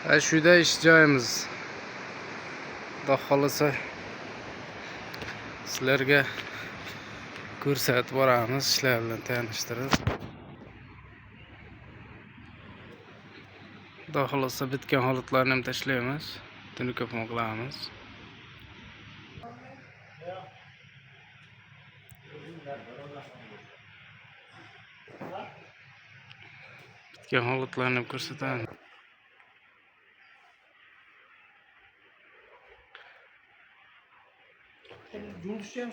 Şuyda ish joyimiz. Xudo xolasa sizlarga ko'rsatib boramiz, ishlar bilan tanishtirib. Xudo xolasa bitgan holatlarni ham tashlaymiz, tunikib qilamiz. Bitgan holatlarni ham ko'rsatamiz. Yulduzcha ham